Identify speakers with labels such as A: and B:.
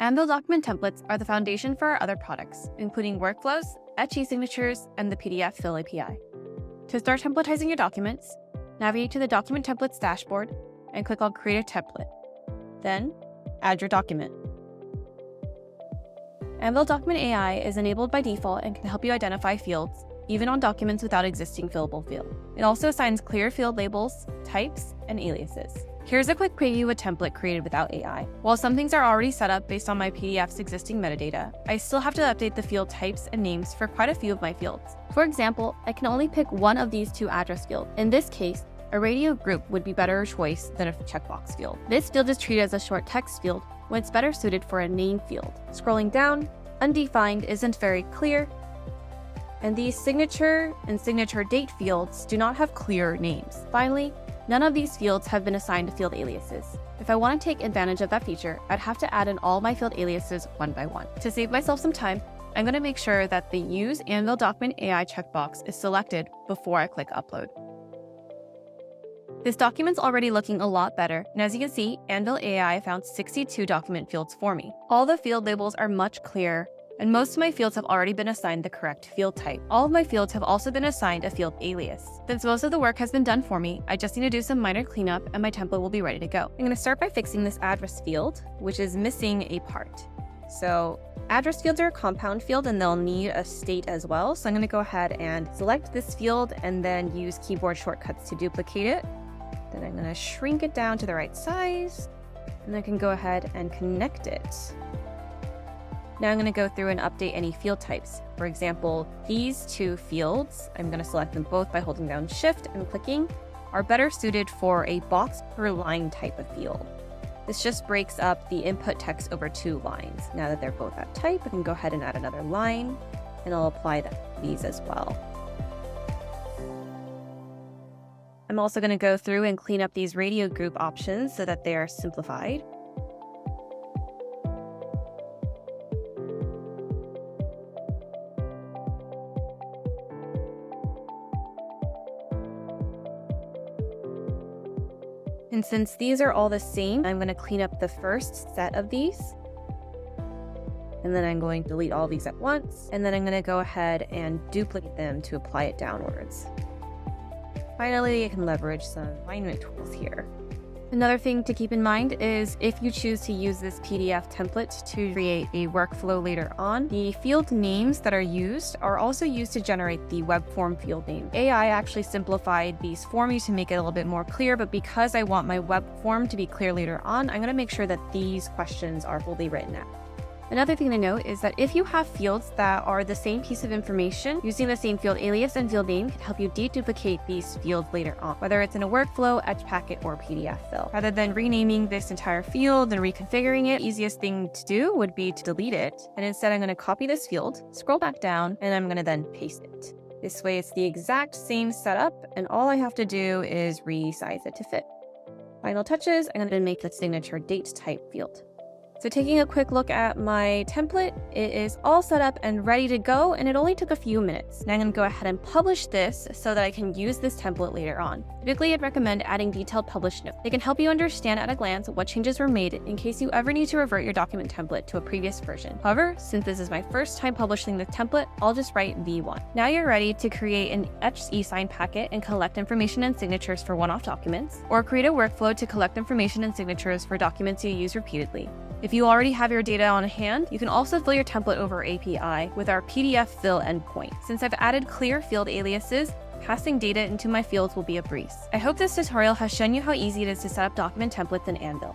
A: Anvil document templates are the foundation for our other products, including workflows, Etch e-signatures, and the PDF Fill API. To start templatizing your documents, navigate to the Document Templates dashboard and click on Create a Template. Then, add your document. Anvil Document AI is enabled by default and can help you identify fields, even on documents without existing fillable field. It also assigns clear field labels, types, and aliases. Here's a quick preview of a template created without AI. While some things are already set up based on my PDF's existing metadata, I still have to update the field types and names for quite a few of my fields. For example, I can only pick one of these two address fields. In this case, a radio group would be better choice than a checkbox field. This field is treated as a short text field when it's better suited for a name field. Scrolling down, undefined isn't very clear, and these signature and signature date fields do not have clear names. Finally, none of these fields have been assigned field aliases. If I want to take advantage of that feature, I'd have to add in all my field aliases one by one. To save myself some time, I'm going to make sure that the Use Anvil Document AI checkbox is selected before I click Upload. This document's already looking a lot better, and as you can see, Anvil AI found 62 document fields for me. All the field labels are much clearer, and most of my fields have already been assigned the correct field type. All of my fields have also been assigned a field alias. Since most of the work has been done for me, I just need to do some minor cleanup and my template will be ready to go. I'm going to start by fixing this address field, which is missing a part. So address fields are a compound field and they'll need a state as well. So I'm going to go ahead and select this field and then use keyboard shortcuts to duplicate it. Then I'm going to shrink it down to the right size, and I can go ahead and connect it. Now I'm going to go through and update any field types. For example, these two fields, I'm going to select them both by holding down Shift and clicking, are better suited for a box per line type of field. This just breaks up the input text over 2 lines. Now that they're both that type, I can go ahead and add another line, and I'll apply these as well. I'm also going to go through and clean up these radio group options so that they are simplified. And since these are all the same, I'm going to clean up the first set of these. And then I'm going to delete all these at once. And then I'm going to go ahead and duplicate them to apply it downwards. Finally, I can leverage some alignment tools here. Another thing to keep in mind is if you choose to use this PDF template to create a workflow later on, the field names that are used are also used to generate the web form field name. AI actually simplified these for me to make it a little bit more clear, but because I want my web form to be clear later on, I'm going to make sure that these questions are fully written out. Another thing to note is that if you have fields that are the same piece of information, using the same field alias and field name can help you deduplicate these fields later on, whether it's in a workflow, Etch packet, or PDF fill. Rather than renaming this entire field and reconfiguring it, the easiest thing to do would be to delete it. And instead, I'm going to copy this field, scroll back down, and I'm going to then paste it. This way, it's the exact same setup, and all I have to do is resize it to fit. Final touches, I'm going to make the signature date type field. So taking a quick look at my template, it is all set up and ready to go, and it only took a few minutes. Now I'm going to go ahead and publish this so that I can use this template later on. Typically, I'd recommend adding detailed publish notes. They can help you understand at a glance what changes were made in case you ever need to revert your document template to a previous version. However, since this is my first time publishing this template, I'll just write V1. Now you're ready to create an Etch e-sign packet and collect information and signatures for one-off documents, or create a workflow to collect information and signatures for documents you use repeatedly. If you already have your data on hand, you can also fill your template over API with our PDF fill endpoint. Since I've added clear field aliases, passing data into my fields will be a breeze. I hope this tutorial has shown you how easy it is to set up document templates in Anvil.